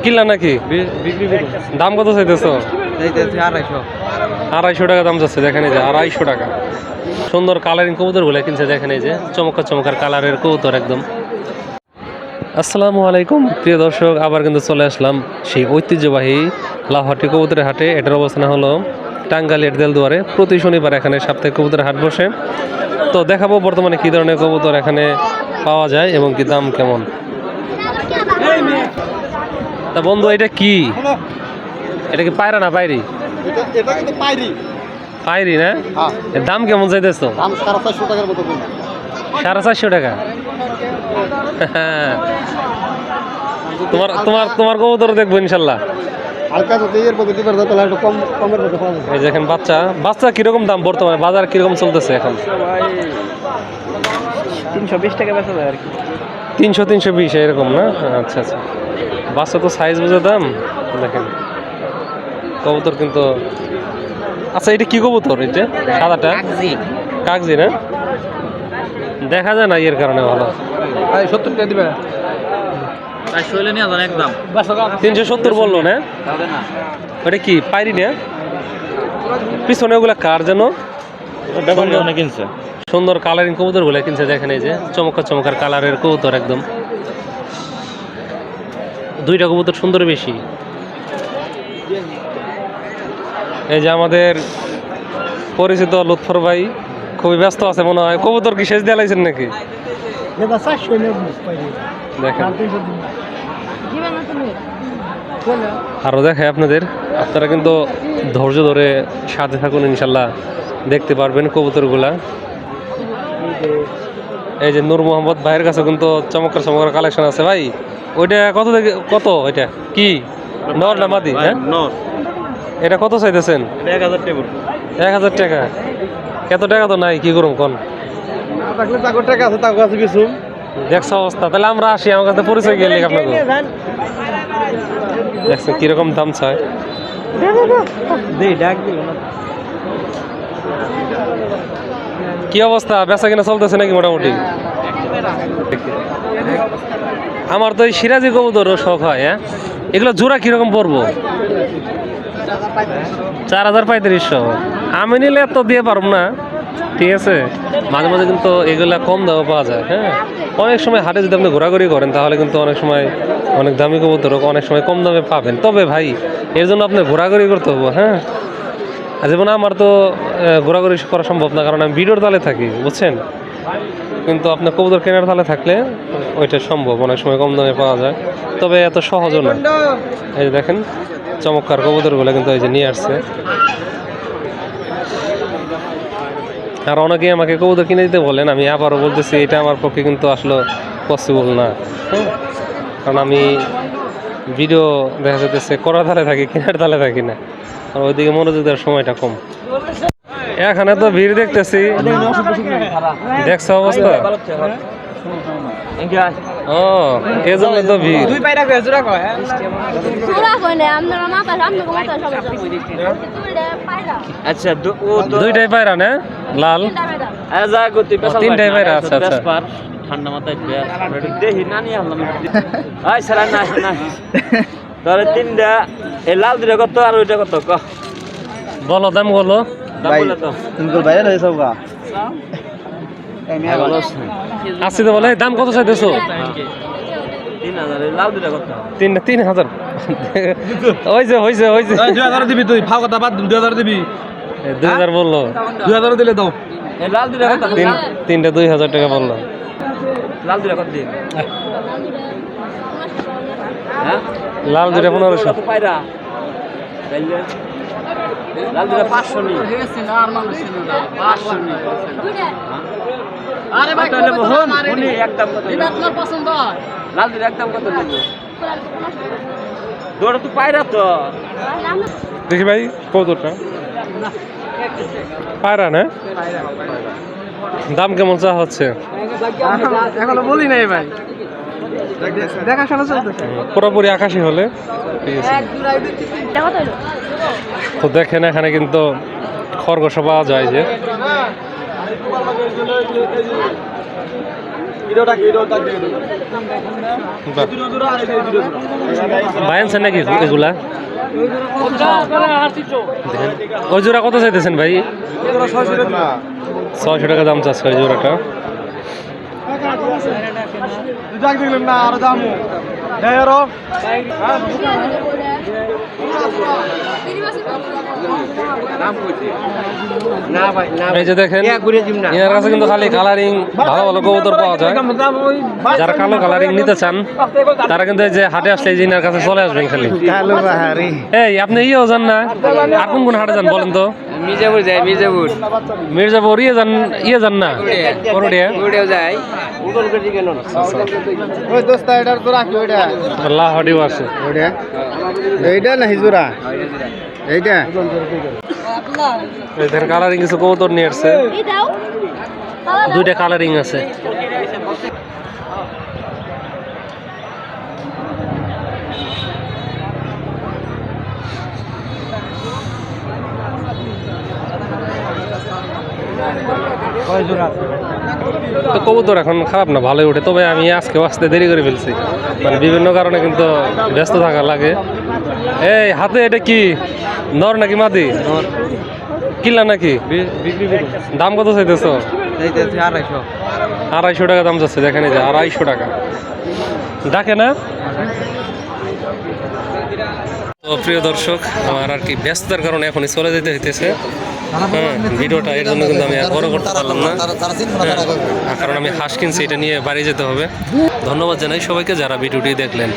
কিলা নাকি দাম কত চাইতেছো? 250 টাকা দাম যাচ্ছে। দেখেন এই যে 250 টাকা। সুন্দর কালারিং কবুতর গুলো কিনছে। দেখেন এই যে চমৎকার চমৎকার কালারের কবুতর একদম। আসসালামু আলাইকুম প্রিয় দর্শক, আবার কিন্তু চলে আসলাম সেই ঐতিহ্যবাহী লাউহাটি কবুতরের হাটে। এটার অবস্থান হলো টাঙ্গাইলের দেলদুয়ারে। প্রতি শনিবার এখানে সাপ্তাহিক কবুতরের হাট বসে। তো দেখাবো বর্তমানে কী ধরনের কবুতর এখানে পাওয়া যায় এবং কি দাম কেমন। তা বন্ধু এটা কি? এটা কি পায়রা না পায়রি? এটা কিন্তু পাইরি। পায়রি না? এর দাম কেমন চাইতেছ? দাম 450 টাকার মতো। 450 টাকা? তোমার তোমার তোমার কবুতর দেখবো ইনশাল্লাহ। হালকা যদি এর মধ্যে দিবার দাও তাহলে একটু কমের মধ্যে পাওয়া যাবে। এই দেখেন বাচ্চা বাচ্চা কিরকম দাম বর্তমানে বাজার কিরকম চলতেছে এখন? 320 টাকা বেচা যায় আর কি। 300-320 এরকম না? আচ্ছা আচ্ছা। বাচ্চা তো সাইজ বুঝে দাম। দেখেন কবুতর কিন্তু। আচ্ছা এটা কি কবুতর? এটা সাদাটা কাগজি না? দেখা যায় না এর কারণে ভালো। 70 টাকা দিবে। 370 বললো না? ওটা কি পাইরি না? পিছনে ওগুলা কার যেন সুন্দর কালারিং কবুতর গুলা কিনছে। দেখেন এই যে চমৎকার চমৎকার কালারের কবুতর একদম। দুইটা কবুতর সুন্দর বেশি। এই যে আমাদের পরিচিত লুৎফর ভাই খুবই ব্যস্ত আছে মনে হয়। কবুতর কি শেষ দিয়ে লাইছেন নাকি? দেখেন আরো দেখায় আপনাদের। আপনারা কিন্তু ধৈর্য ধরে সাথে থাকুন, ইনশাল্লাহ দেখতে পারবেন কবুতরগুলা। এই যে নূর মোহাম্মদ ভাইয়ের কাছে কিন্তু চমৎকার চমৎকার কালেকশন আছে ভাই। ওইটা কত থেকে কত? এটা কি নর না মাদি? হ্যাঁ এটা কত চাইতেছেন? 1000 টাকা? এত টাকা তো নাই, কি করুন কোন? টাকা আছে তার কাছে কিছু দেখছো অবস্থা। তাহলে আমরা আসি, আমার কাছে পরিচয় গেলে আপনাকে দেখছেন কিরকম দাম চায়। কি অবস্থা, বেচা কিনা চলতেছে নাকি মোটামুটি? আমার তো এই সিরাজি কবুতরও শখ হয়। হ্যাঁ এগুলো জোড়া কিরকম পড়বো? 4500। আমি নিলে এত দিয়ে পারব না, ঠিক আছে। মাঝে মাঝে কিন্তু এগুলা কম দামে পাওয়া যায়। হ্যাঁ অনেক সময় হাটে যদি আপনি ঘোরাঘুরি করেন তাহলে কিন্তু অনেক সময় অনেক দামি কবুতর অনেক সময় কম দামে পাবেন। তবে ভাই এর জন্য আপনি ঘোরাঘুরি করতে হবে। হ্যাঁ যেমন আমার তো ঘোরাঘুরি করা সম্ভব না, কারণ আমি ভিডিওর তালে থাকি, বুঝছেন। কিন্তু আপনার কবুতর কেনার তালে থাকলে ওইটা সম্ভব, অনেক সময় কম দামে পাওয়া যায়। তবে এত সহজও না। এই যে দেখেন চমৎকার কবুতরগুলো কিন্তু এই যে নিয়ে আসছে। আর অনেকেই আমাকে কবুতর কিনে দিতে বলেন, আমি আবারও বলতেছি এটা আমার পক্ষে কিন্তু আসলে পসিবল না। কারণ আমি ভিডিও দেখা যেতেছে করার তালে থাকি, কেনার তালে থাকি না, আর ওইদিকে মনোযোগ দেওয়ার সময়টা কম। এখানে তো ভিড় দেখতেছি, দেখছো অবস্থা। ও এই জন্য তো ভিড়। আচ্ছা দুইটাই পায়রা না? লাল তিনটাই পায়রা? আচ্ছা আচ্ছা। ঠান্ডা মাথায় দেখি না নিয়ে আসলাম। তাহলে তিনটা এই লাল দুটা কত আর ওইটা কত? বলো দাম বলো। আসছি তো বলে। দাম কত চাইতেছো? 3000। লাল দুটা কত? 3000। হয়েছে হয়েছে হয়েছে। 2000 দিবি তুই, ফাও কথা বাদ, 2000 দিবি। 2000 বললো। 2000 দিলে দাও। এই লাল দুটা কত? তিনটা 2000 টাকা বললো। লাল দুটা কত দিন? হ্যাঁ লাল দুটা 1500। পায়রা লাল দুটা 500 নি। আরে ভাই কোন একদম কত? এটা তোমার পছন্দ হয়? লাল দুটা একদম কত দিন? দৌড়া তো পায়রা তো। দেখি ভাই কতটা পায়রা না? দাম কেমন চা হচ্ছে? এখনো বলি নাই ভাই, দেখাশোনা চলতেছে। পুরোপুরি আকাশি হলে ঠিক আছে। তো দেখেন এখানে কিন্তু খরগোশ পাওয়া যায়। যে ভাই আনছেন নাকি এগুলা? দেখেন, ওই জোড়া কত চাইতেছেন ভাই? 600 টাকা দাম চাচ্ছে ওই জোড়াটা। এই যে দেখেন, এর কাছে কিন্তু খালি কালারিং ভালো ভালো কবুতর পাওয়া যায়। যারা কালো কালারিং নিতে চান তারা কিন্তু এই যে হাটে আসলে এই যে এনার কাছে চলে আসবেন খালি। কালো বাহারি এই আপনি ইয়েও যান না? আর কোন কোন হাটে যান বলেন তো? মির্জাপুর যাই, মির্জাপুর মির্জাপুর ইয়ে যান না? করুড়িয়া ঘুরেও যাই। ওই দোস্তা এটার তো রাখলো এটা লাহডিও আছে। ওটা এইটা না হিজুরা এইটা এদের কালারিং কিছু কবুতর নিয়ে আসছে, দুইটা কালারিং আছে। তো কবুতর এখন খারাপ না, ভালোই ওঠে। তবে আমি আজকে আসতে দেরি করে ফেলছি, মানে বিভিন্ন কারণে কিন্তু ব্যস্ত থাকা লাগে। এই হাতে এটা কি নর নাকি মাদি? কিলা নাকি? দাম কত চাইতেছ? 250 টাকা দাম যাচ্ছে। দেখেন এই যে 250 টাকা। ডাকে না? তো প্রিয় দর্শক, আমার আর কি ব্যস্ততার কারণে এখনই চলে যেতে হইতেছে। হ্যাঁ, ভিডিওটা এর জন্য কিন্তু আমি আর বড় করতে পারলাম না, কারণ আমি হাঁস কিনছি, এটা নিয়ে বাড়ি যেতে হবে। ধন্যবাদ জানাই সবাইকে যারা ভিডিওটি দেখলেন।